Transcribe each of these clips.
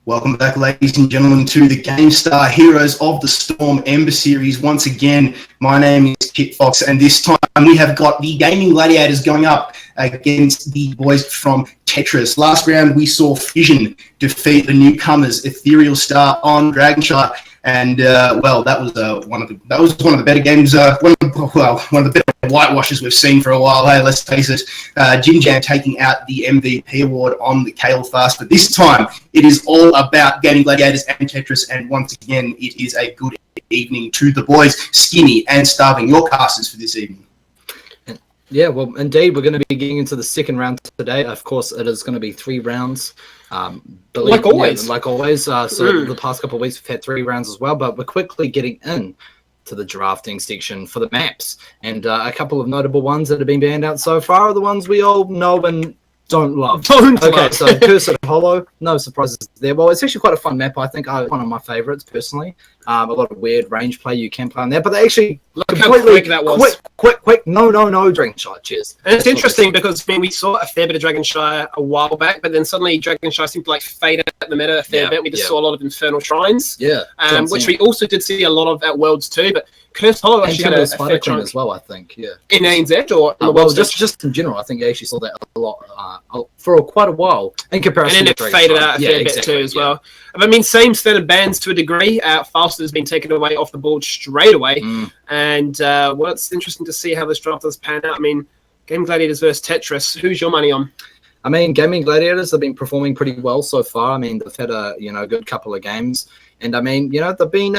Welcome back, ladies and gentlemen, to the Gamestah Heroes of the Storm Ember series. Once again, my name is Kit Fox, and this time we have got the Gaming Gladiators going up against the boys from Tetris. Last round, we saw Fission defeat the newcomers, Ethereal Star on Dragonshire, and that was one of the better games. One of the better whitewashes we've seen for a while. Hey, let's face it, Jin Jam taking out the MVP award on the Kale Fast, but this time it is all about Gaming Gladiators and Tetris, and once again, it is a good evening to the boys, Skinny and Starving, your casters for this evening. Yeah, well, indeed, we're going to be getting into the second round today. Of course, it is going to be 3 rounds. Like always. So the past couple of weeks, we've had 3 rounds as well, but we're quickly getting in to the drafting section for the maps. And a couple of notable ones that have been banned out so far are the ones we all know and don't love. So Cursed Hollow, no surprises there. Well, it's actually quite a fun map. I think one of my favorites personally. A lot of weird range play you can play on there, but they actually completely how quick that was. Quick. No, Dragonshire. Cheers. And it's interesting because we saw a fair bit of Dragonshire a while back, but then suddenly Dragonshire seemed to fade out the meta a fair bit. We just saw a lot of Infernal Shrines, which we also did see a lot of at Worlds too. But Cursed Hollow actually had a fair chunk as well, I think. Yeah. In ANZ or just in general, I think I actually saw that a lot for quite a while in comparison. And then it faded out a fair bit too as well. I mean, same set of bans to a degree. Fast has been taken away off the board straight away. And it's interesting to see how this draft does pan out. I mean, Gaming Gladiators versus Tetris. Who's your money on? I mean, Gaming Gladiators have been performing pretty well so far. I mean, they've had a good couple of games. And I mean, they've been,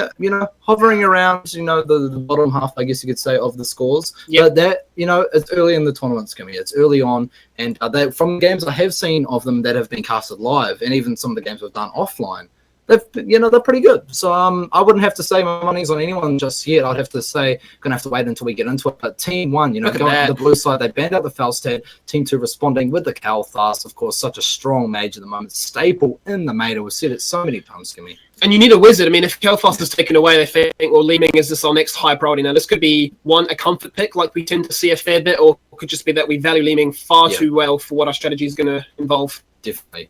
hovering around, the bottom half, I guess you could say, of the scores. But that, it's early in the tournament, Skimmy. It's early on. And from games I have seen of them that have been casted live, and even some of the games we've done offline, they're pretty good. So I wouldn't have to say my money's on anyone just yet. I'd have to say, going to have to wait until we get into it. But Team 1, going to the blue side, they banned out the Falstad. Team 2 responding with the Calthas, of course, such a strong mage at the moment. Staple in the meta. We've said it so many times, Skimmy. And you need a wizard. I mean, if Kelfast is taken away, they think, well, Leeming is this our next high priority. Now, this could be, a comfort pick, like we tend to see a fair bit, or it could just be that we value Leeming far too well for what our strategy is going to involve. Definitely.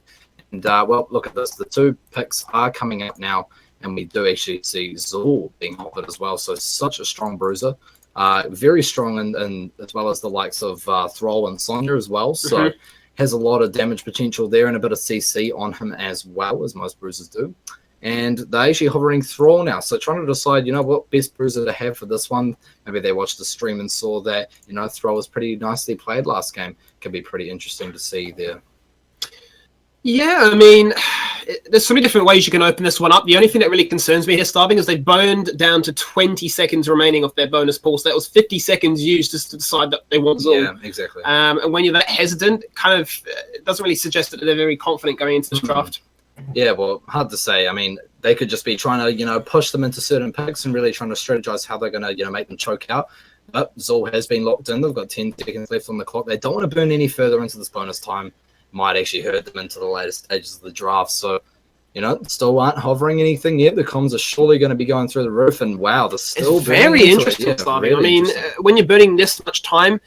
And, look at this. The 2 picks are coming out now, and we do actually see Zul being offered as well. So, such a strong bruiser. Very strong, and as well as the likes of Thrall and Sonya as well. So, has a lot of damage potential there and a bit of CC on him as well, as most bruisers do. And they're actually hovering Thrall now. So trying to decide, what best bruiser to have for this one. Maybe they watched the stream and saw that, Thrall was pretty nicely played last game. Could be pretty interesting to see there. Yeah, I mean, there's so many different ways you can open this one up. The only thing that really concerns me here, Starving, is they boned down to 20 seconds remaining of their bonus pool. So that was 50 seconds used just to decide that they want Zul. Yeah, exactly. And when you're that hesitant, it doesn't really suggest that they're very confident going into this draft. Yeah, well, hard to say. I mean, they could just be trying to, push them into certain picks and really trying to strategize how they're going to, make them choke out. But Zul has been locked in. They've got 10 seconds left on the clock. They don't want to burn any further into this bonus time. Might actually hurt them into the later stages of the draft. So, still aren't hovering anything yet. The comms are surely going to be going through the roof. And wow, they're still very interesting. Really I mean, when you're burning this much time,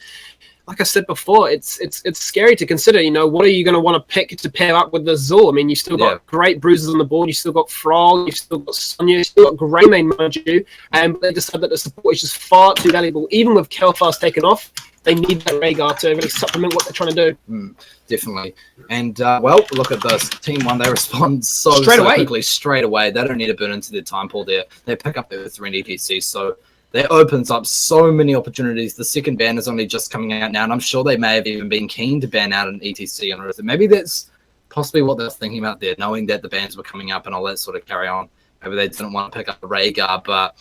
like I said before, it's scary to consider. What are you going to want to pick to pair up with the Zul? I mean, you still got great bruises on the board. You still got Thrall. You still got Sonya. You still got Greymane, mind you. And they decided that the support is just far too valuable. Even with Kelfast taken off, they need that Rhaegar to really supplement what they're trying to do. Definitely. And, look at this. Team 1, they respond so quickly, straight away. They don't need to burn into their time pool there. They pick up their 3 ETC. So that opens up so many opportunities. The second ban is only just coming out now, and I'm sure they may have even been keen to ban out an ETC on Earth. And maybe that's possibly what they're thinking about there, knowing that the bans were coming up and all that sort of carry on. Maybe they didn't want to pick up the Rhaegar, but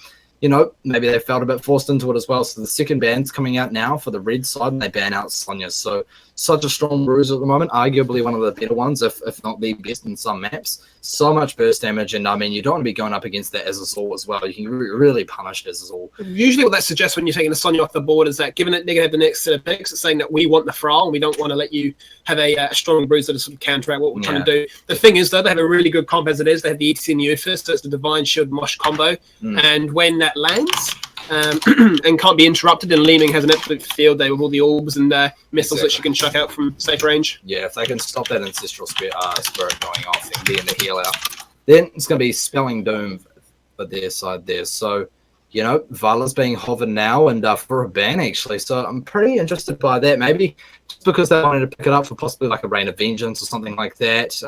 maybe they felt a bit forced into it as well. So the second ban's coming out now for the red side, and they ban out Sonya. So such a strong bruiser at the moment, arguably one of the better ones, if not the best in some maps. So much burst damage, and I mean, you don't want to be going up against that Azazul as well. You can really punish Azazul. Usually what that suggests when you're taking the Sonya off the board is that given that they're going to have the next set of picks, it's saying that we want the Thrall, and we don't want to let you have a strong bruiser to sort of counteract what we're trying to do. The thing is, though, they have a really good comp as it is. They have the ETC and Euphis, so it's the Divine Shield Mosh combo. And when that lands, and can't be interrupted, and Leeming has an absolute field day with all the orbs and missiles that she can chuck out from safe range. Yeah, if they can stop that Ancestral Spirit going off and getting the heal out, then it's going to be spelling doom for their side there. So, Vala's being hovered now and for a ban, actually. So I'm pretty interested by that. Maybe just because they wanted to pick it up for possibly like a Reign of Vengeance or something like that.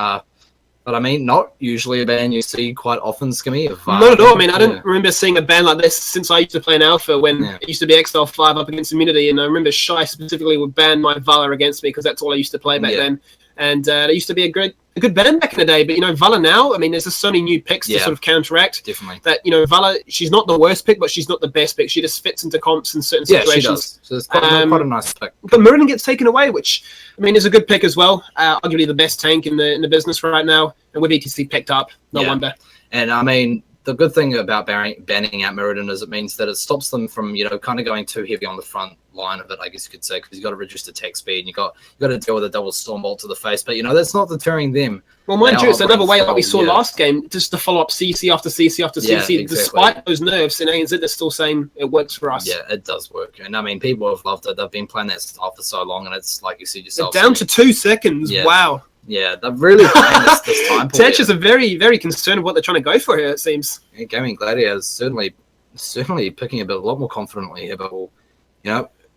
But I mean, not usually a ban you see quite often, Skimmy. Not at all. I mean, I don't remember seeing a ban like this since I used to play in Alpha when it used to be XL5 up against Immunity. And I remember Shy specifically would ban my Vala against me because that's all I used to play back then. And it used to be a good ban back in the day. But, Vala now, I mean, there's just so many new picks to sort of counteract. Definitely. That, Vala, she's not the worst pick, but she's not the best pick. She just fits into comps in certain situations. She does. So it's quite a nice pick. But Mirrodin gets taken away, which, I mean, is a good pick as well. Arguably the best tank in the business right now. And with ETC picked up, no wonder. And, I mean, the good thing about banning out Mirrodin is it means that it stops them from, kind of going too heavy on the front line of it, I guess you could say, because you've got to reduce attack speed and you've got to deal with a double storm bolt to the face. But, that's not deterring them. Well, mind you, it's another way like we saw last game, just to follow up CC after CC after CC. Exactly. Despite those nerfs, and ANZ are still saying it works for us. Yeah, it does work. And, I mean, people have loved it. They've been playing that style for so long, and it's like you said yourself. Down to 2 seconds. Yeah. Wow. Yeah, they're really playing this time. Tetris are very, very concerned with what they're trying to go for here, it seems. Yeah, Gaming Gladiators certainly picking a lot more confidently here, but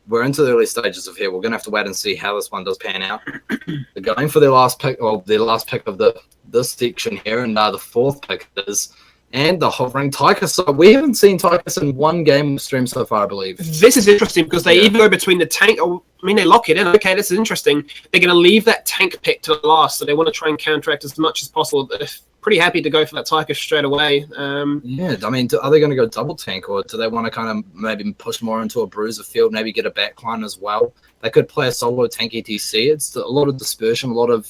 we're into the early stages of here. We're going to have to wait and see how this one does pan out. They're going for their last pick of this section here, and the fourth pick is, and the hovering Tychus. So we haven't seen Tychus in one game of stream so far, I believe. This is interesting because they either go between the tank, they lock it in. Okay, this is interesting. They're going to leave that tank pick to the last, so they want to try and counteract as much as possible. They're pretty happy to go for that Tychus straight away. I mean, are they going to go double tank, or do they want to kind of maybe push more into a bruiser field, maybe get a backline as well? They could play a solo tank ETC. It's a lot of dispersion, a lot of,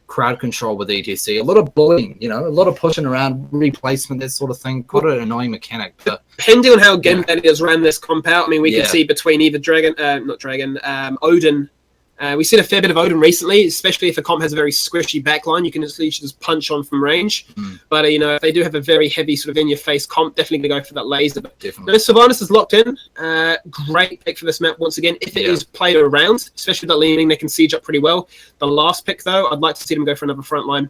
crowd control with ETC, a lot of bullying, a lot of pushing around, replacement, that sort of thing. Quite an annoying mechanic. But depending on how Game Gladiators ran this comp out, I mean, we can see between either Odin. We've seen a fair bit of Odin recently, especially if a comp has a very squishy backline. You can just punch on from range. But, if they do have a very heavy sort of in-your-face comp, definitely going to go for that laser. But definitely. Sylvanas is locked in. Great pick for this map once again. If it is played around, especially that leaning, they can siege up pretty well. The last pick, though, I'd like to see them go for another front line.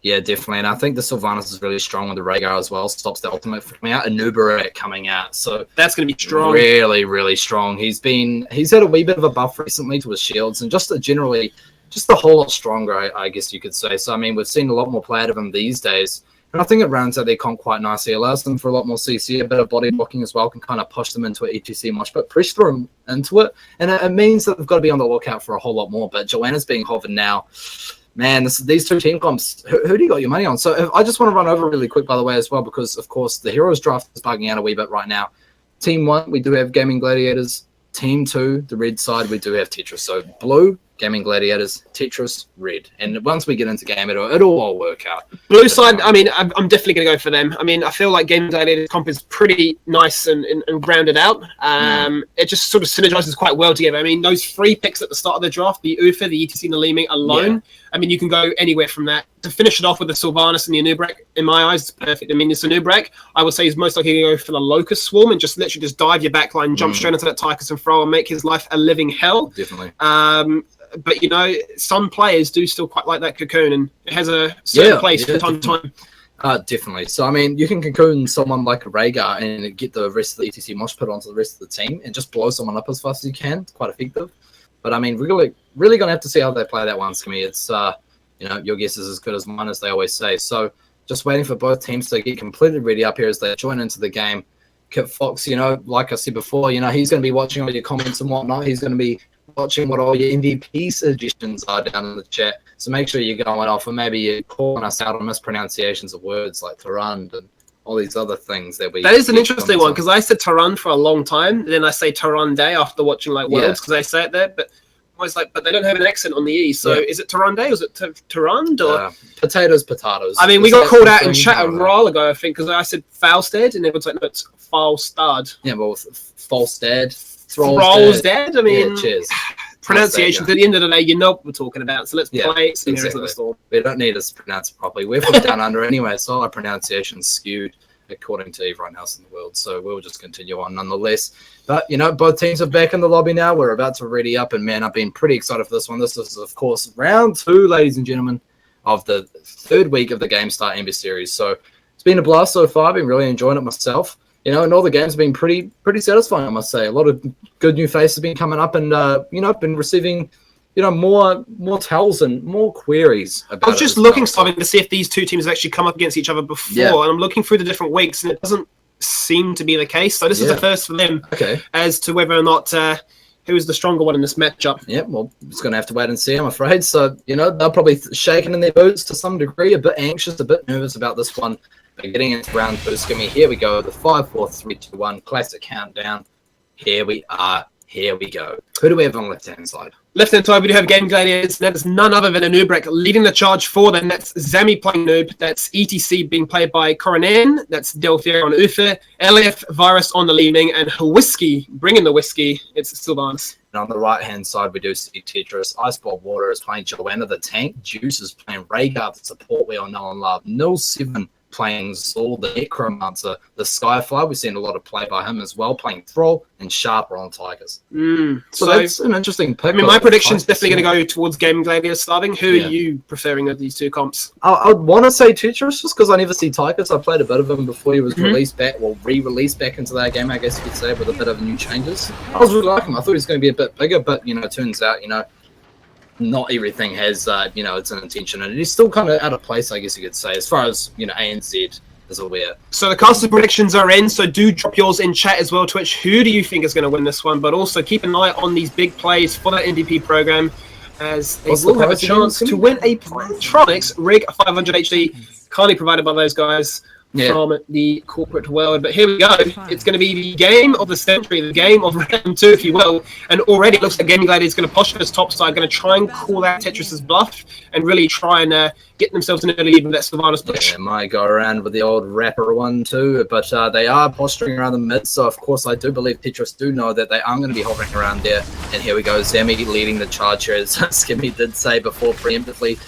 Yeah, definitely. And I think the Sylvanas is really strong with the Rhaegar as well. Stops the ultimate from coming out. And Nubarak coming out. So that's going to be strong. Really, really strong. He's had a wee bit of a buff recently to his shields and just a whole lot stronger, I guess you could say. So, I mean, we've seen a lot more play out of him these days. And I think it rounds out their comp quite nicely. It allows them for a lot more CC, a bit of body blocking as well, can kind of push them into an ETC much, but pressure them into it. And it means that they've got to be on the lookout for a whole lot more. But Joanna's being hovered now. Man, these two team comps, who do you got your money on? So I just want to run over really quick, by the way, as well, because, of course, the Heroes draft is bugging out a wee bit right now. Team 1, we do have Gaming Gladiators. Team 2, the red side, we do have Tetris. So blue, Gaming Gladiators, Tetris, red. And once we get into game, it'll all work out. Blue side, I mean, I'm definitely going to go for them. I mean, I feel like Gaming Gladiators comp is pretty nice and rounded out. It just sort of synergizes quite well together. I mean, those 3 picks at the start of the draft, the Ufa, the ETC, and the Leeming alone, I mean, you can go anywhere from that. To finish it off with the Sylvanas and the Anubrak, in my eyes, it's perfect. I mean, this Anubrak, I would say, is most likely to go for the Locust Swarm and just literally just dive your backline, jump straight into that Tychus and throw and make his life a living hell. Definitely. But, some players do still quite like that Cocoon, and it has a certain place from time to time. Definitely. So, I mean, you can Cocoon someone like a Rhaegar and get the rest of the ETC mosh put onto the rest of the team and just blow someone up as fast as you can. It's quite effective. But, I mean, really going to have to see how they play that one, Skimmy. It's, your guess is as good as mine, as they always say. So, just waiting for both teams to get completely ready up here as they join into the game. Kit Fox, like I said before, he's going to be watching all your comments and whatnot. He's going to be watching what all your MVP suggestions are down in the chat. So make sure you're going off and maybe you're calling us out on mispronunciations of words like Tarand and all these other things that we... That is an interesting one, because I said Tarand for a long time, and then I say Tarande after watching Worlds, because I say it there, but I was like, but they don't have an accent on the E, so is it Tarande or is it Tarand? Or... potatoes. I mean, we got called out in chat a while ago, I think, because I said Falstead, and everyone's like, no, it's Falstad. Yeah, well, Falstead. Thrallsdead. I mean, cheers. Pronunciations. At the end of the day, you know what we're talking about. So let's play it. Exactly. The storm. We don't need us to pronounce it properly. We're from down under anyway, so our pronunciation's skewed according to everyone else in the world. So we'll just continue on nonetheless. But, both teams are back in the lobby now. We're about to ready up. And, man, I've been pretty excited for this one. This is, of course, round 2, ladies and gentlemen, of the third week of the Gamestah Ember series. So it's been a blast so far. I've been really enjoying it myself. You know, and all the games have been pretty satisfying, I must say. A lot of good new faces have been coming up, and you know, I've been receiving, you know, more tells and more queries about it. I was just looking, Simon, to see if these two teams have actually come up against each other before, and I'm looking through the different weeks, and it doesn't seem to be the case. So this is the first for them as to whether or not who is the stronger one in this matchup. Yeah, well, it's going to have to wait and see, I'm afraid. So, you know, they're probably shaking in their boots to some degree, a bit anxious, a bit nervous about this one. But getting into round 2, Skimmy, here we go. The 5, 4, 3, 2, 1 classic countdown. Here we are. Here we go. Who do we have on the left-hand side? Left-hand side, we do have Game Gladiators. That is none other than Anubrek leading the charge for them. That's Zami playing Noob. That's ETC being played by Coronan. That's Delphia on Ufer. LF Virus on the leading. And Whiskey, bringing the whiskey. It's Sylvanas. And on the right-hand side, we do see Tetris. Iceball Water is playing Joanna the Tank. Juice is playing Rhaegar, the support we all know and love. 7 playing Zul, the Necromancer, the Skyfly. We've seen a lot of play by him as well, playing Thrall, and Sharper on Tigers. So that's an interesting pick. I mean, my prediction's definitely going to go towards Game Gladiators starting. Who are you preferring of these two comps? I would want to say Tetris, just because I never see Tigers. I played a bit of him before he was released back, well, re-released back into that game, I guess you could say, with a bit of new changes. I was really liking him. I thought he was going to be a bit bigger, but, you know, it turns out, you know, not everything has, you know, its an intention, and he's still kind of out of place, I guess you could say, as far as, you know, ANZ is aware. So the caster predictions are in, so do drop yours in chat as well, Twitch. Who do you think is going to win this one? But also keep an eye on these big plays for that NDP program, as they will have a chance to win a Plantronics Rig 500 HD, kindly provided by those guys from the corporate world. But here we go. It's going to be the game of the century, the game of round 2, if you will. And already it looks like Gaming Gladiators is going to posture this top side, going to try and call out Tetris's bluff and really try and get themselves an early lead with that Sylvanas push. Yeah, might go around with the old rapper one too, but they are posturing around the mid, so of course I do believe Tetris do know that they are going to be hovering around there. And here we go, Zami leading the charge here, as Skimmy did say before preemptively.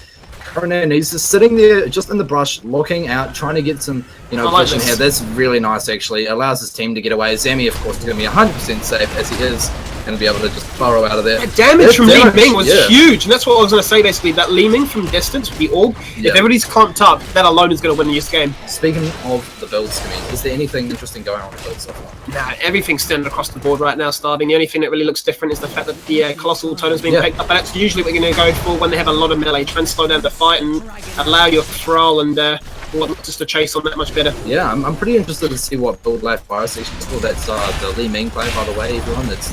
Coronan, he's just sitting there, just in the brush, looking out, trying to get some, you know, vision here. That's really nice, actually. Allows his team to get away. Zami, of course, is going to be 100% safe, as he is going to be able to just burrow out of there. The damage from Li Ming was huge, and that's what I was going to say, basically. That Li Ming from distance with the orb, if everybody's clumped up, that alone is going to win this game. Speaking of the build, Skimmy, is there anything interesting going on with the build so far? Nah, everything's standard across the board right now, Starving. The only thing that really looks different is the fact that the Colossal Totem's being picked up, but that's usually what you're going to go for when they have a lot of melee. Try and slow down the fight and allow your Thrall and just to chase on that much better. Yeah, I'm pretty interested to see what build Life Virus actually saw. That's the Li Ming play, by the way, everyone. That's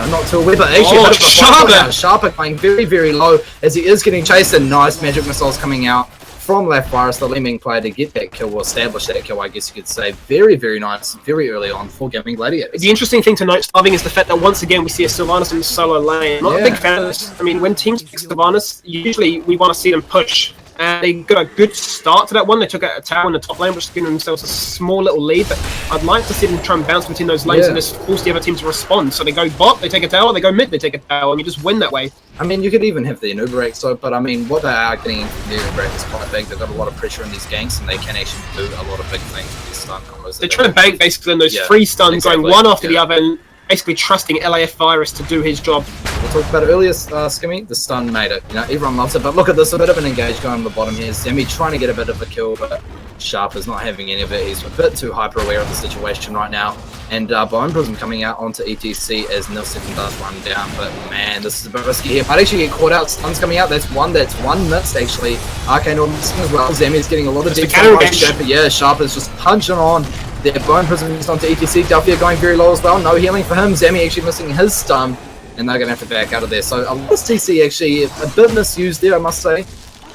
not too aware, but actually Sharper playing very, very low as he is getting chased, and nice magic missiles coming out from Life Virus, the Li Ming player, to get that kill, or establish that kill, I guess you could say. Very, very nice, very early on for Gaming Gladiators. The interesting thing to note, Starving, is the fact that once again we see a Sylvanas in the solo lane. I'm not a big fan of this. I mean, when teams pick Sylvanas, usually we want to see them push. And they got a good start to that one. They took out a tower in the top lane, which is giving themselves a small little lead. But I'd like to see them try and bounce between those lanes and just force the other team to respond. So they go bot, they take a tower, they go mid, they take a tower, and you just win that way. I mean, you could even have the Anubrek, but I mean, what they are getting from the Anubrek is quite big. They've got a lot of pressure in these ganks, and they can actually do a lot of big things with these stun combos. They're trying to bank basically on those free stuns, going one after the other, and basically trusting LAF Virus to do his job. We talked about it earlier, Skimmy. The stun made it. You know, everyone loves it. But look at this, a bit of an engage going on the bottom here. Zemi trying to get a bit of a kill, but Sharp is not having any of it. He's a bit too hyper aware of the situation right now. And Bone Prism coming out onto ETC as Nilsen does run down. But man, this is a bit risky here. Might actually get caught out. Stuns coming out. That's one missed actually. Arcane Orb missing as well. Zemi's getting a lot of deep damage. Yeah, Sharp is just punching on. Their Bone Prism is onto ETC. Delphia going very low as well. No healing for him. Zemi actually missing his stun. And they're going to have to back out of there. So a lot of TC actually a bit misused there, I must say.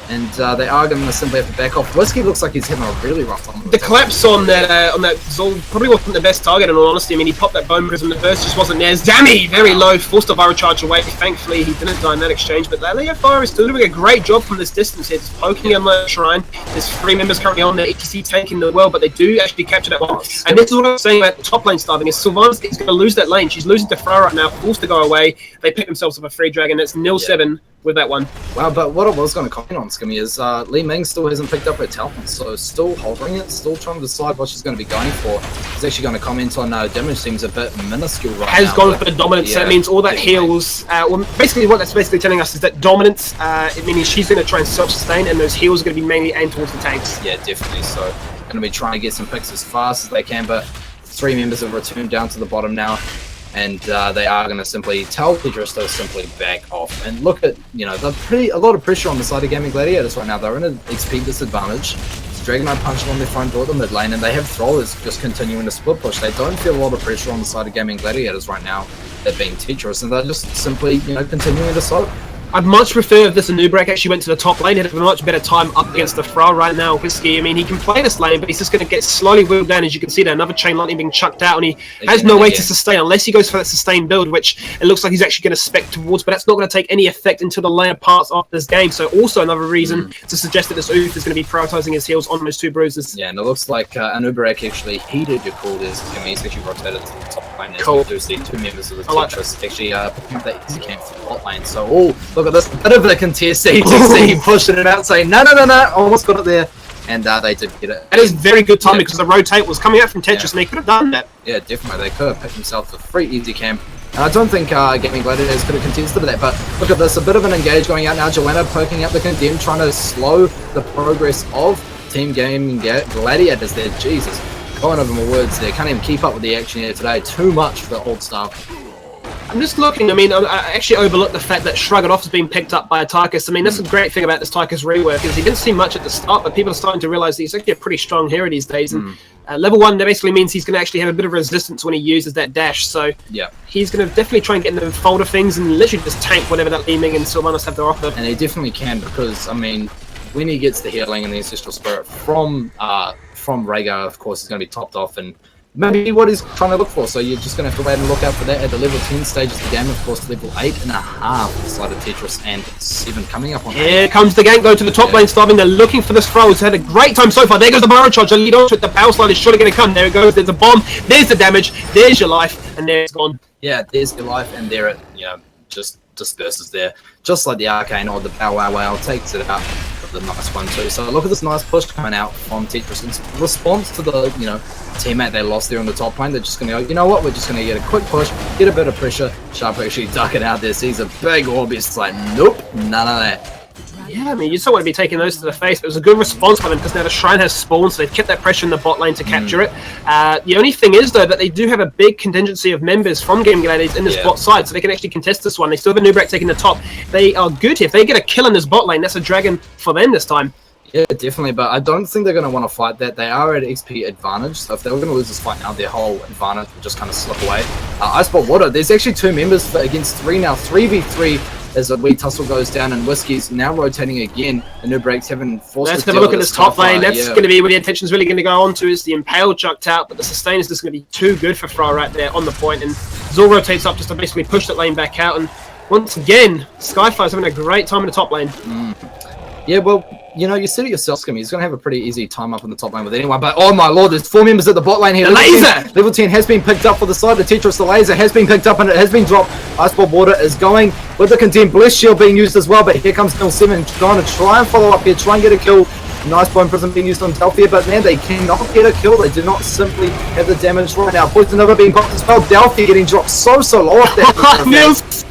And they are going to simply have to back off. Whiskey looks like he's having a really rough time. The collapse on that Zol probably wasn't the best target, in all honesty. I mean, he popped that Bone Prism, the burst just wasn't there. Zami, very low, forced a viral charge away. Thankfully, he didn't die in that exchange. But LAF Virus is doing a great job from this distance here, just poking on the shrine. There's 3 members currently on there, ETC tanking the well, but they do actually capture that one. And this is what I was saying about the top lane starving, is Sylvanas is going to lose that lane. She's losing to Fra right now, forced to go away. They pick themselves up a free dragon. It's 0-7 with that one. Wow, but what I was going to comment on, Skimmy, is Li Ming still hasn't picked up her talent, so still hovering it, still trying to decide what she's going to be going for. She's actually going to comment on damage seems a bit minuscule right now. Has gone for the dominance, so that means all that heals. Well, basically what that's basically telling us is that dominance, it means she's going to try and self-sustain, and those heals are going to be mainly aimed towards the tanks. Yeah, definitely. So going to be trying to get some picks as fast as they can, but 3 members have returned down to the bottom now. And they are going to simply tell Tetris to simply back off. And look at, a lot of pressure on the side of Gaming Gladiators right now. They're in an XP disadvantage. It's Dragonite punching on their front door at the mid lane, and they have throwers just continuing to split push. They don't feel a lot of pressure on the side of Gaming Gladiators right now, that being Tetris, and they're just simply, continuing to soak. I'd much prefer if this Anubrak actually went to the top lane. He'd have a much better time up against the Fra right now. Whiskey, I mean, he can play this lane, but he's just going to get slowly whittled down. As you can see there, another chain lightning being chucked out, and he has no way to sustain unless he goes for that sustained build, which it looks like he's actually going to spec towards, but that's not going to take any effect until the later parts of this game. So also another reason to suggest that this Oof is going to be prioritizing his heals on those 2 bruises. Yeah, and it looks like Anubrak actually heeded your call. He's actually rotated to the top lane. Cool. We do see 2 members of the Tetris actually picking up that easy camp from the bot lane. So, look at this. Bit of a contest. TTC pushing it out, saying, no, almost got it there. And they did get it. That is very good timing because the rotate was coming out from Tetris and they could have done that. Yeah, definitely. They could have picked themselves a free easy camp. And I don't think Gaming Gladiators could have contested that, but look at this, a bit of an engage going out now. Joanna poking up the Condemned, trying to slow the progress of Team Gaming Gladiators there. Jesus, going over my words there. Can't even keep up with the action here today. Too much for the old staff. I'm just looking, I mean, I actually overlooked the fact that Shrug It Off has been picked up by a Tychus. I mean, that's a great thing about this Tychus rework, is he didn't see much at the start, but people are starting to realize that he's actually a pretty strong hero these days. And level 1, that basically means he's going to actually have a bit of resistance when he uses that dash. So he's going to definitely try and get in the fold of things and literally just tank whatever that Li Ming and Sylvanas have to offer. And he definitely can, because, I mean, when he gets the healing and the Ancestral Spirit from Rhaegar, of course, is going to be topped off, and maybe what he's trying to look for. So you're just going to have to wait and look out for that at the level 10 stages of the game. Of course, level 8.5 beside of Tetris, and 7 coming up on. Here comes the gank, go to the top lane, starving. They're looking for this throw. It's had a great time so far. There goes the Burrow Charge. The lead onto it. The power slide is surely going to come. There it goes. There's a bomb. There's the damage. There's your life, and there it's gone. Yeah, there's your life, and there it, just disperses there. Just like the Arcane or the Bow Wow Wow takes it out. The nice one too. So look at this nice push coming out from Tetris in response to the teammate they lost there on the top lane. They're just going to go, you know what, we're just going to get a quick push, get a bit of pressure. Sharp actually duck it out there, sees a big orb, it's like, nope, none of that. Yeah, I mean, you still want to be taking those to the face, but it was a good response by them because now the Shrine has spawned, so they've kept that pressure in the bot lane to capture it. The only thing is, though, that they do have a big contingency of members from Gaming Gladiators in this bot side, so they can actually contest this one. They still have a Nubrak taking the top. They are good here. If they get a kill in this bot lane, that's a dragon for them this time. Yeah, definitely, but I don't think they're going to want to fight that. They are at XP advantage, so if they were going to lose this fight now, their whole advantage will just kind of slip away. Ice Spot Water, there's actually 2 members against 3 now, 3v3 as a wee tussle goes down, and Whiskey's now rotating again, and Nubrak's having forced Let's have a look at this top lane. That's going to be where the attention's really going to go on to, is the Impale chucked out, but the sustain is just going to be too good for Fra right there on the point, and Zul rotates up just to basically push that lane back out, and once again, Skyfire's having a great time in the top lane. Yeah, well, you said it yourself, Skimmy. He's going to have a pretty easy time up in the top lane with anyone. But, oh my lord, there's 4 members at the bot lane here. The laser! Level 10 has been picked up for the side of Tetris. The laser has been picked up and it has been dropped. Iceball Water is going with the Condemned. Bless Shield being used as well. But here comes Nil 7 trying to try and follow up here, try and get a kill. Nice Bone Prism being used on Delphia, but man, they cannot get a kill. They do not simply have the damage right now. Poison Nova being popped as well. Delphia getting dropped so low off there. Nils!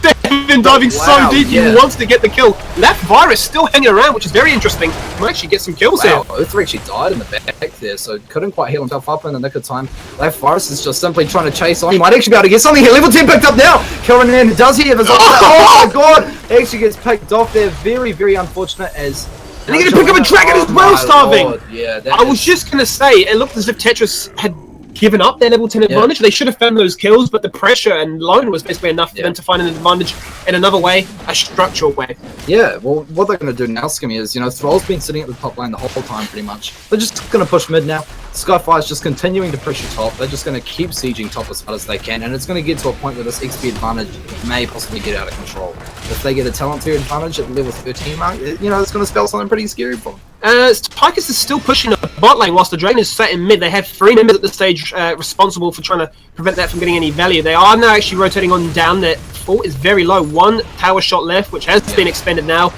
They've been diving so deep, he wants to get the kill. That Virus still hanging around, which is very interesting. Might actually get some kills here. Uther actually died in the back there, so couldn't quite heal himself up in the nick of time. That Virus is just simply trying to chase on. He might actually be able to get something here. Level 10 picked up now. Killin does he have his oh my god! He actually gets picked off there. Very, very unfortunate as... And he's going to pick up a dragon as well, Starving! Lord. Yeah, I was just going to say, it looked as if Tetris had given up their level 10 advantage. They should have found those kills, but the pressure and loan was basically enough for them to find an advantage in another way, a structural way. Yeah, well, what they're going to do now, Skimmy, is, Thrall's been sitting at the top lane the whole time, pretty much. They're just going to push mid now. Skyfire's just continuing to pressure top. They're just going to keep sieging top as hard as they can, and it's going to get to a point where this XP advantage may possibly get out of control. If they get a talent tier advantage at the level 13 mark, it's going to spell something pretty scary for them. Tychus is still pushing the bot lane whilst the Dragon is sat in mid. They have 3 members at this stage responsible for trying to prevent that from getting any value. They are now actually rotating on down that full is very low. One power shot left, which has been expended now.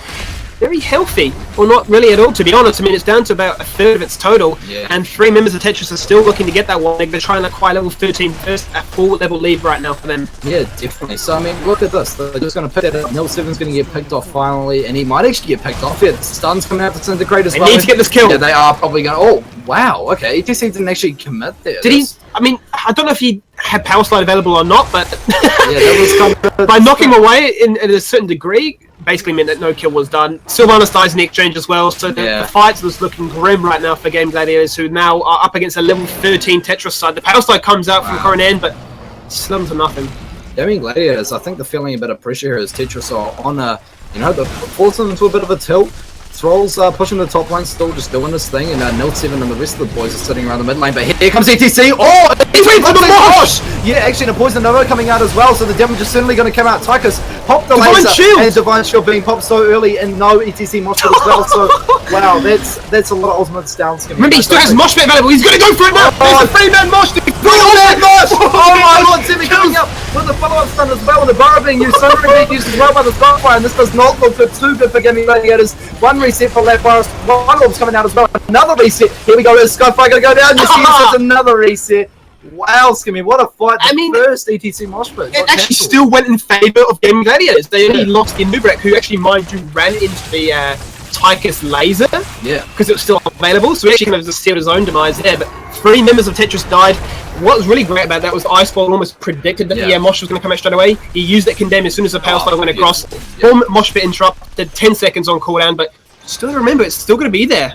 Very healthy. Well, not really at all, to be honest. I mean, it's down to about a third of its total, and 3 members of Tetris are still looking to get that one. They're trying to acquire level 13 first, a full level lead right now for them. Yeah, definitely. So, I mean, look at this. They're just going to pick it up. Nil 7's going to get picked off finally, and he might actually get picked off here. Stun's coming out to Disintegrate as well. They need to get this kill. Yeah, they are probably going to... Oh, wow. Okay, ETC didn't actually commit there. Did he? I mean, I don't know if he had Power Slide available or not, but yeah, that was kind of... by knocking him away in a certain degree, basically meant that no kill was done. Sylvanas dies in the exchange as well, so the fight was looking grim right now for Game Gladiators, who now are up against a level 13 Tetris side. The Power Slide comes out from Coronan, but slim to nothing. Gaming Gladiators, I think they're feeling a bit of pressure here as Tetris are on a, they're forcing into a bit of a tilt. Thrall's pushing the top lane, still just doing this thing, and Nil 7 and the rest of the boys are sitting around the mid lane, but here comes ETC. Oh, he's waiting for the wash! Yeah, actually, and a Poison Nova coming out as well, so the damage is certainly going to come out. Tychus popped the laser, and Divine Shield being popped so early, and no ETC Moshpit as well, so wow, that's a lot of ultimates down. Remember, he still has Moshpit available, he's going to go for it now! There's the 3-man Mosh! Oh my lord, Semi coming up with the follow-up stun as well, with the Burrow being used, so many being used as well by the Skyfire, and this does not look good, too good for Gaming Gladiators. One reset for Lab Forest, one orb's coming out as well, another reset. Here we go, is Skyfire going to go down? You see, it's another reset. Wow, Skimmy, what a fight. I mean, first ETC Moshpit. It actually still went in favour of Gaming Gladiators. They only lost in Nubrek, who actually, mind you, ran into the Tychus laser. Yeah. Because it was still available, so he actually kind of just sealed his own demise there. But 3 members of Tetris died. What was really great about that was Iceball almost predicted that Mosh was going to come out straight away. He used that Condemn as soon as the Power Slide went across. Boom, Moshpit interrupted, 10 seconds on cooldown, but still remember, it's still going to be there.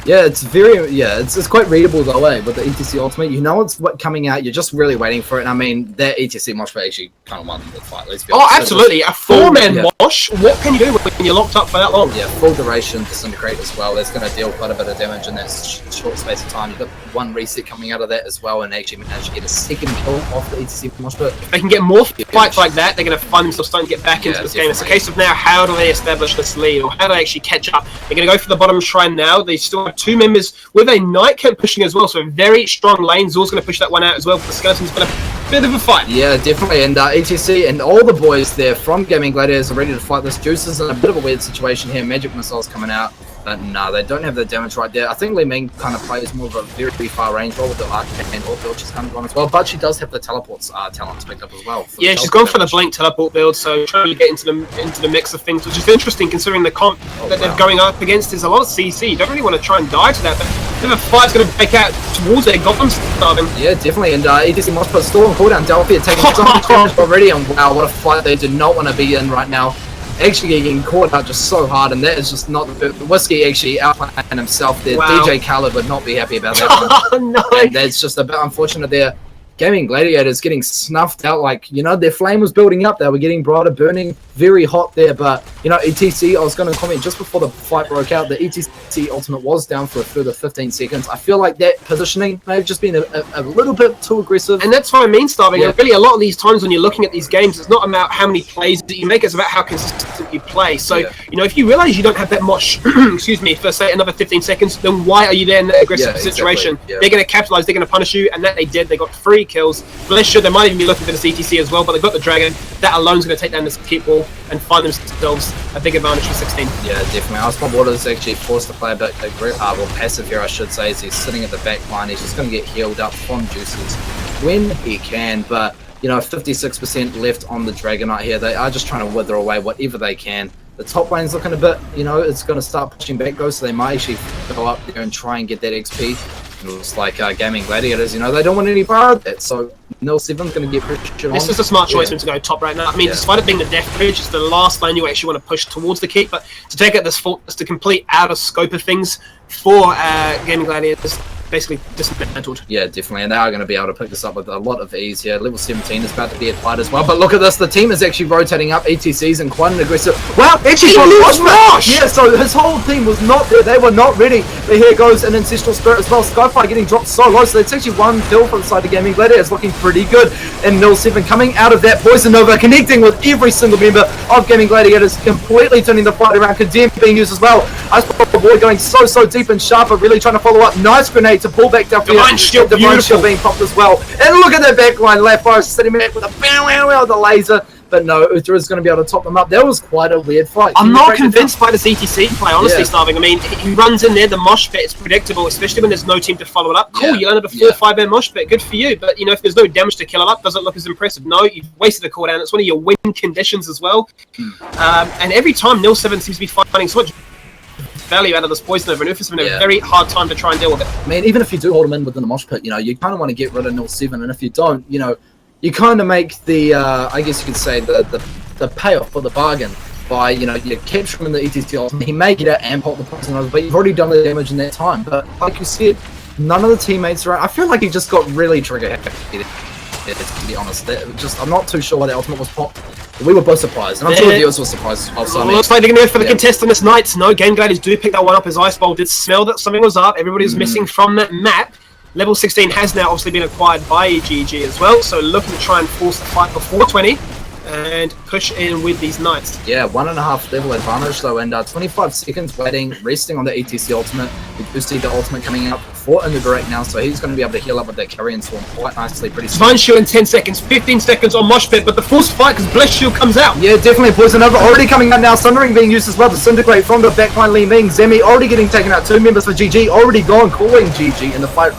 Yeah, it's very, it's quite readable the way with the ETC Ultimate. You know it's coming out, you're just really waiting for it. And I mean, that ETC Moshpit actually kind of won the fight, let's be honest. Oh, absolutely. A 4-man Mosh, what can you do when you're locked up for that long? Yeah, full duration Disintegrate as well. That's going to deal quite a bit of damage in that short space of time. You've got 1 reset coming out of that as well, and actually managed to get a 2nd kill off the ETC Moshpit. If they can get more fights like that, they're going to find themselves starting to get back into this game. It's a case of now, how do they establish this lead, or how do they actually catch up? They're going to go for the bottom shrine now. They still have 2 members with a Nightcap pushing as well, so a very strong lane. Zor's going to push that one out as well, but the Skeleton's going to bit of a fight. Yeah, definitely, and ETC and all the boys there from Gaming Gladiators are ready to fight this. Juice is in a bit of a weird situation here. Magic Missiles coming out, but no, they don't have the damage right there. I think Li Ming kind of plays more of a very, very far range role with the Arcane Orb build she's kind of gone as well, but she does have the teleports talent picked up as well. Yeah, she's gone for the Blink teleport build, so trying to get into the mix of things, which is interesting considering the comp that they're going up against is a lot of CC. You don't really want to try and die to that, but then the fight's going to break out towards their Goblin starving. Yeah, definitely, and ETC Moshpit still on cooldown. Delphia taking some damage already, and wow, what a fight they do not want to be in right now. Actually getting caught out just so hard, and that is just not the Whiskey actually outplaying himself there. Wow. DJ Khaled would not be happy about that one. No. And that's just a bit unfortunate there. Gaming Gladiators getting snuffed out, like, their flame was building up, they were getting brighter, burning very hot there, but, ETC, I was going to comment just before the fight broke out, the ETC Ultimate was down for a further 15 seconds. I feel like that positioning may have just been a little bit too aggressive. And that's what I mean, Starving. Yeah. Really, a lot of these times when you're looking at these games, it's not about how many plays that you make, it's about how consistent you play. So, if you realize you don't have that much, excuse me, for, say, another 15 seconds, then why are you there in that aggressive situation? Exactly. Yeah. They're going to capitalize, they're going to punish you, and that they did. They got 3 kills. Bless sure they might even be looking for the CTC as well, but they've got the Dragon. That alone is going to take down this keep wall and find themselves a big advantage for 16. Yeah, definitely. Iceball Waters actually forced to play a bit passive here, I should say, as he's sitting at the back line. He's just going to get healed up from Juices when he can, but 56% left on the Dragonite here. They are just trying to wither away whatever they can. The top lane's looking a bit, it's going to start pushing back though, so they might actually go up there and try and get that XP. It looks like Gaming Gladiators, they don't want any bar of that, so Nil 7's going to get pressured on. This is a smart choice to go top right now. I mean, despite it being the Death Bridge, it's the last lane you actually want to push towards the keep, but to take out this fault is to complete out of scope of things for Gaming Gladiators. Basically dismantled. Yeah, definitely, and they are going to be able to pick this up with a lot of ease here. Level 17 is about to be applied as well, but look at this, the team is actually rotating up ETCs in quite an aggressive... Wow, actually from Mosh! Yeah, so his whole team was not there, they were not ready. But here goes an Ancestral Spirit as well. Skyfire getting dropped so low, so it's actually 1 kill from the side of Gaming Gladiators, looking pretty good. And Nil 7 coming out of that Poison Nova, connecting with every single member of Gaming Gladiators, completely turning the fight around. Condemn being used as well. Iceball Boy going so deep and sharp, but really trying to follow up. Nice grenade to pull back down. Divine Shield being popped as well. And look at that backline. Lab Forest sitting back with a bow the laser. But no, Uther is going to be able to top them up. That was quite a weird fight. I'm not convinced by this ETC play, honestly, Starving. I mean, he runs in there, the mosh pit is predictable, especially when there's no team to follow it up. Cool, you landed a 4-5 man mosh pit, good for you. But, you know, if there's no damage to kill it up, doesn't look as impressive. No, you've wasted a cooldown. It's one of your win conditions as well. And every time Nil 7 seems to be finding so much value out of this poison over, and Ufus having a very hard time to try and deal with it. I mean, even if you do hold him in within the mosh pit, you know, you kind of want to get rid of Nil 7, and if you don't, you know, you kind of make the, I guess you could say, the payoff for the bargain by, you know, you capture him in the ETC ultimate. He may get out and pop the poison over, but you've already done the damage in that time. But like you said, none of the teammates are. I feel like he just got really trigger happy. To be honest, I'm not too sure why the ultimate was popped. We were both surprised, and I'm sure the viewers were surprised. Looks like they're going to go for the contest on this night. No, Game Gladiators do pick that one up as Ice Bowl did smell that something was up. Everybody was missing from that map. Level 16 has now obviously been acquired by GG as well, so looking to try and force the fight before 20 and push in with these Knights. Yeah, 1.5 level advantage though, and 25 seconds waiting, resting on the ETC ultimate. We do see the ultimate coming out for in the direct now, so he's going to be able to heal up with that carry and swarm quite nicely pretty soon. Divine Shield in 10 seconds, 15 seconds on Mosh Pit, but the forced fight because Blessed Shield comes out. Yeah, definitely Poison Over already coming out now. Sundering being used as well. Disintegrate from the backline Li Ming. Zemi already getting taken out. 2 members for GG already gone, calling GG in the fight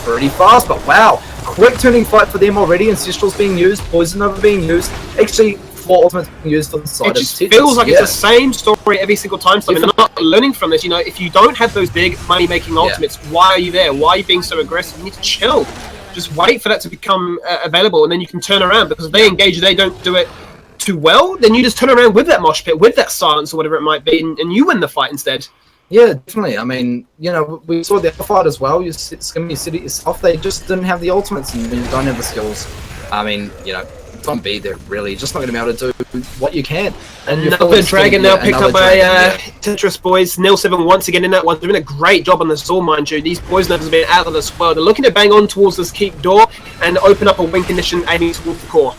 pretty fast, but wow. Quick turning fight for them already. Ancestrals being used, Poison Over being used. Actually, 4 ultimates being used for the side of Tetris. It feels like it's the same story every single time. So I mean, they're not learning from this. You know, if you don't have those big money-making ultimates, why are you there? Why are you being so aggressive? You need to chill. Just wait for that to become available, and then you can turn around. Because if they engage, they don't do it too well, then you just turn around with that mosh pit, with that silence or whatever it might be, and you win the fight instead. Yeah, definitely. I mean, you know, we saw the other fight as well. You said it yourself. They just didn't have the ultimates and you don't have the skills. I mean, you know, don't be there really. Just not going to be able to do what you can. And another dragon now picked up by Tetris boys. Nil 7 once again in that one. Doing a great job on the Zor, mind you. These poison overs have been out of this world. They're looking to bang on towards this keep door and open up a win condition aiming towards the core.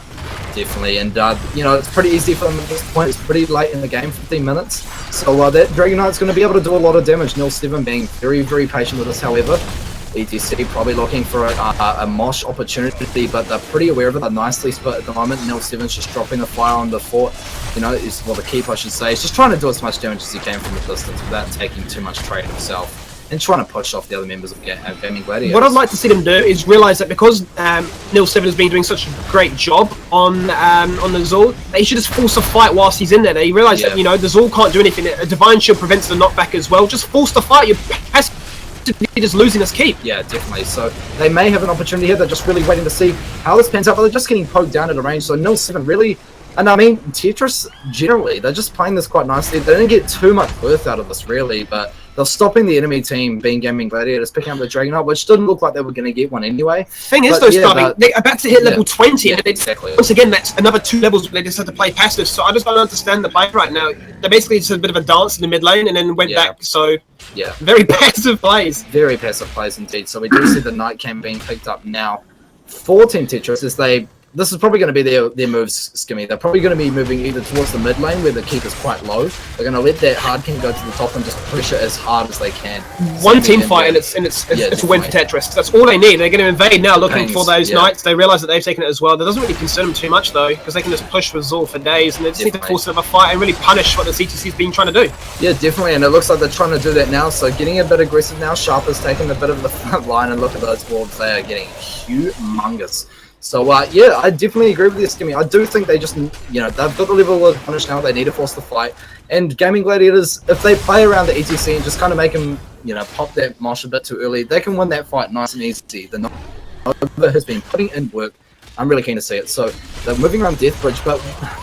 Definitely, and you know, it's pretty easy for them at this point. It's pretty late in the game, 15 minutes. So that Dragon Knight's going to be able to do a lot of damage. Nil 7 being very, very patient with us, however. ETC probably looking for a mosh opportunity, but they're pretty aware of it. They're nicely split at the moment. Nil 7's just dropping the fire on the fort. You know, the keep, I should say. He's just trying to do as much damage as he can from the distance without taking too much trade himself, and trying to push off the other members of Gaming Gladiators. What I'd like to see them do is realise that because Nil 7 has been doing such a great job on the Zul, they should just force a fight whilst he's in there. They realise that, you know, the Zul can't do anything. A Divine Shield prevents the knockback as well. Just force the fight. You're just losing this keep. Yeah, definitely. So they may have an opportunity here. They're just really waiting to see how this pans out, but they're just getting poked down at a range. So Nil 7 really... And I mean, Tetris, generally, they're just playing this quite nicely. They don't get too much worth out of this, really, but they're stopping the enemy team, being Gaming Gladiators, picking up the Dragon Knight, which didn't look like they were going to get one anyway. Thing is, though, they're about to hit level 20, and exactly. Once again, that's another 2 levels where they just had to play passive, so I just don't understand the play right now. They basically just had a bit of a dance in the mid lane and then went back, so... Yeah. Very passive plays. Very passive plays indeed. So we do see the Night Cam being picked up now for Team Tetris as they... This is probably going to be their moves, Skimmy. They're probably going to be moving either towards the mid lane where the keep is quite low. They're going to let that hard king go to the top and just push it as hard as they can. One team fight and it's a win for Tetris. That's all they need. They're going to invade now looking for those knights. They realise that they've taken it as well. That doesn't really concern them too much though, because they can just push with Zul for days and they just need to force another fight and really punish what the CTC's been trying to do. Yeah, definitely, and it looks like they're trying to do that now. So getting a bit aggressive now. Sharp is taking a bit of the front line, and look at those wolves. They are getting humongous. So, yeah, I definitely agree with this, Skimmy. I do think they just, you know, they've got the level of punish now. They need to force the fight. And Gaming Gladiators, if they play around the ETC and just kind of make them, you know, pop that mosh a bit too early, they can win that fight nice and easy. The Nova has been putting in work. I'm really keen to see it. So they're moving around Deathbridge, but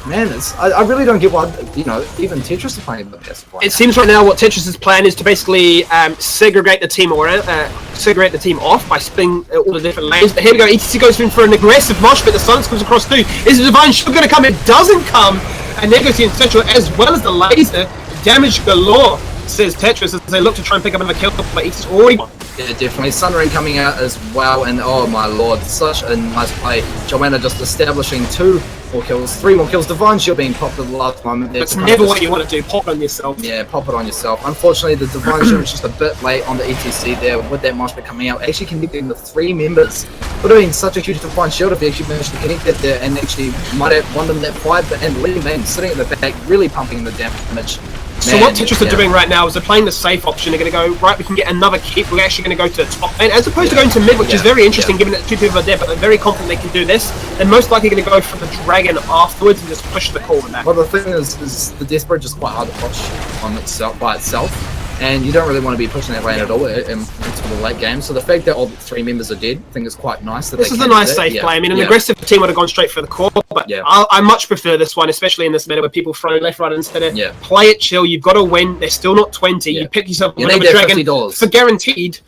man, I really don't get why, you know, even Tetris are playing the best. It seems right now what Tetris' plan is to basically segregate the team off by splitting all the different lanes. But here we go, ETC goes in for an aggressive mosh, but the silence comes across too. Is the Divine Shield going to come? It doesn't come, and there goes the Ancestral as well as the laser. Damage galore, says Tetris, as they look to try and pick up another kill, but ETC's already won. Yeah, definitely. Sunring coming out as well, and oh my lord, such a nice play. Joanna just establishing 2 4 kills, 3 more kills. Divine Shield being popped at the last moment. That's never what you want to do. Pop it on yourself. Yeah, pop it on yourself. Unfortunately, the Divine Shield was just a bit late on the ETC there with that mosh pit coming out. Actually connecting the 3 members. Would have been such a huge Divine Shield if he actually managed to connect that there and actually might have won them that fight. But and Lee Man sitting at the back, really pumping the damage. So what Tetris are doing right now is they're playing the safe option. They're going to go, right, we can get another keep. We're actually going to go to the top lane, as opposed to going to mid, which is very interesting given that 2 people are there, but they're very confident they can do this. They're most likely going to go for the dragon afterwards and just push the core with that. Well, the thing is the Death Bridge is quite hard to push on itself by itself. And you don't really want to be pushing that lane at all until the late game. So the fact that all 3 members are dead, I think is quite nice. This is a nice safe play. I mean, an aggressive team would have gone straight for the core, but I much prefer this one, especially in this meta where people throw left, right, and center. Play it chill. You've got to win. They're still not 20. You pick yourself another dragon $50. for guaranteed.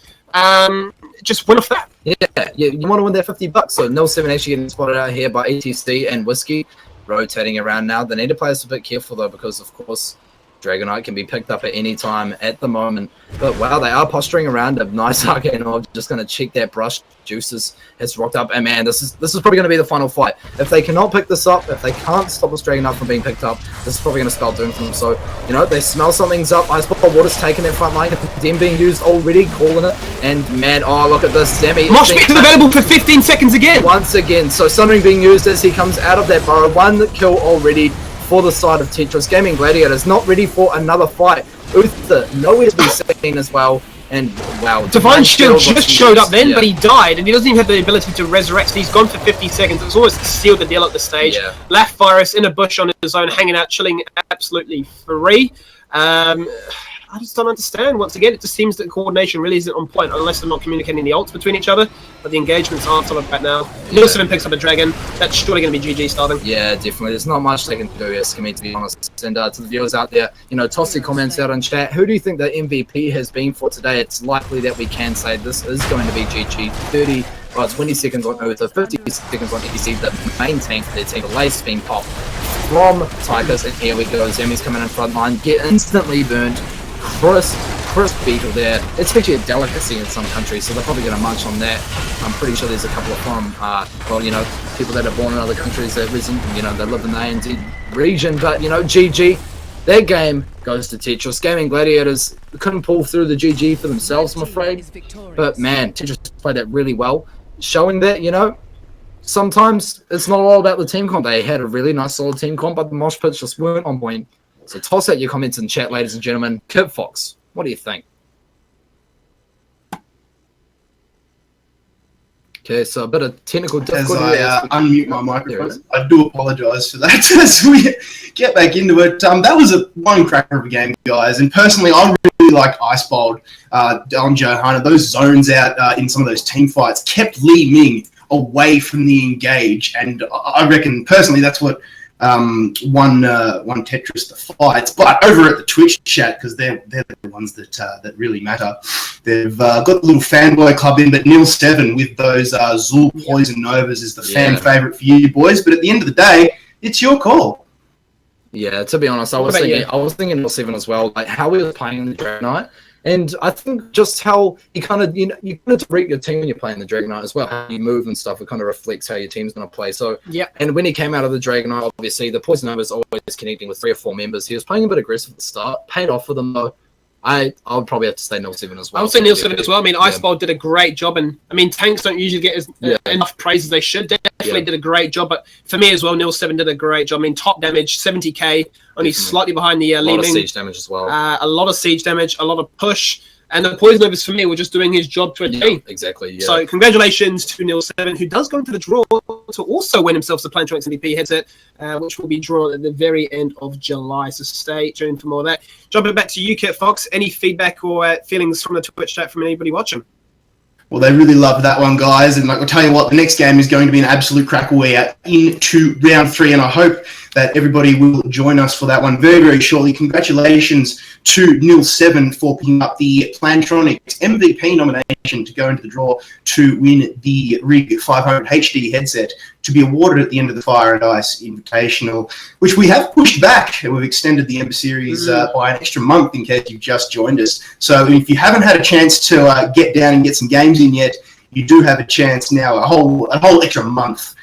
Just win off that. Yeah, you want to win that $50. So 0-7 actually getting spotted out here by ETC and Whiskey, rotating around now. They need to play this a bit careful though, because of course Dragonite can be picked up at any time at the moment. But wow, they are posturing around a nice Arcane. Just going to check that brush. Juices has rocked up, and man, this is probably going to be the final fight. If they cannot pick this up, if they can't stop this Dragonite from being picked up, this is probably going to spell doom for them. So, you know, they smell something's up. Iceball Water's taking that front line. Dem being used already, calling it. And man, oh, look at this. Demi. Mosh Pit is available for 15 seconds again. Once again. So, Sundering being used as he comes out of that burrow. 1 kill already for the side of Tetris. Gaming Gladiators not ready for another fight. Uther nowhere to be seen as well. And wow, Divine Shield just showed up then, but he died, and he doesn't even have the ability to resurrect. So he's gone for 50 seconds. It's almost sealed the deal at the stage. Left Virus in a bush on his own, hanging out, chilling absolutely free. I just don't understand. Once again, it just seems that the coordination really isn't on point unless they're not communicating the ults between each other. But the engagements aren't solid right now. Nilsson picks up a dragon. That's surely going to be GG starting. Yeah, definitely. There's not much they can do here, Skimmy, to be honest. And to the viewers out there, you know, toss your comments out on chat. Who do you think the MVP has been for today? It's likely that we can say this is going to be GG. 20 seconds on Uther, 50 seconds on EC, the main tank for their team. The lace being popped from Tigers, and here we go. Zemi's coming in front line, get instantly burned. Crisp beetle there. It's actually a delicacy in some countries, so they're probably going to munch on that. I'm pretty sure there's a couple of from, well, you know, people that are born in other countries that reason, you know, they live in the ANZ region. But you know, GG. That game goes to Tetris. Gaming Gladiators couldn't pull through the GG for themselves, I'm afraid. But man, Tetris played that really well, showing that, you know, sometimes it's not all about the team comp. They had a really nice solid team comp, but the mosh pits just weren't on point. So toss out your comments in chat, ladies and gentlemen. Kid Fox, what do you think? Okay, so a bit of technical difficulty. As I unmute my microphone, I do apologise for that. As we get back into it, that was a one cracker of a game, guys. And personally, I really like Icebald on Johanna. Those zones out in some of those team fights kept Li Ming away from the engage, and I reckon personally that's what won Tetris the fights. But over at the Twitch chat, because they're the ones that really matter, they've got the little fanboy club in, but Nil7 with those Zul Poison Novas is the fan favourite for you boys. But at the end of the day, it's your call. Yeah, to be honest, I was thinking Nil7 as well, like how he was playing the Dragonite. And I think just how you kind of, you know, you kind of direct your team when you're playing the Dragonite as well. How you move and stuff, it kind of reflects how your team's going to play. So, and when he came out of the Dragonite, obviously, the Poison Nova is always connecting with 3 or 4 members. He was playing a bit aggressive at the start, paid off for them, though. I would probably have to say Nil7 as well. I would say Nil7 as well. I mean, Iceball did a great job, and I mean, tanks don't usually get enough praise as they should. Definitely did a great job, but for me as well, Nil7 did a great job. I mean, top damage, 70k, only slightly behind the Li Ming. A lot of siege damage as well. A lot of siege damage, a lot of push. And the Poison Novas, for me, were just doing his job to a T. Exactly, yeah. So congratulations to Nil7, who does go into the draw to also win himself the Plantronics MVP headset, which will be drawn at the very end of July. So stay tuned for more of that. Jumping back to you, Kit Fox. Any feedback or feelings from the Twitch chat from anybody watching? Well, they really loved that one, guys. And like, I'll tell you what, the next game is going to be an absolute cracker. We are into round 3, and I hope that everybody will join us for that one very, very shortly. Congratulations to Nil7 for picking up the Plantronics MVP nomination to go into the draw to win the Rig 500 HD headset to be awarded at the end of the Fire and Ice Invitational, which we have pushed back. We've extended the Ember series by an extra month in case you've just joined us. So if you haven't had a chance to get down and get some games in yet, you do have a chance now, a whole extra month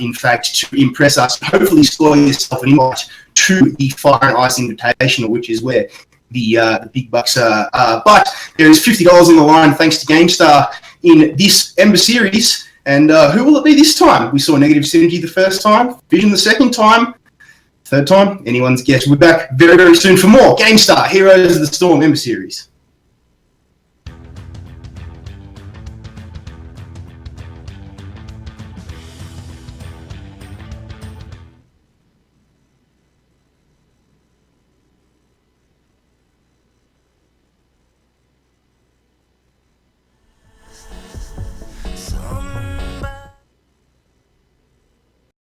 in fact, to impress us. Hopefully score yourself an invite to the Fire and Ice Invitational, which is where the big bucks are. But there is $50 on the line thanks to Gamestah in this Ember series. And who will it be this time? We saw Negative Synergy the first time, Vision the second time, third time, anyone's guess. We're back very, very soon for more Gamestah Heroes of the Storm Ember series.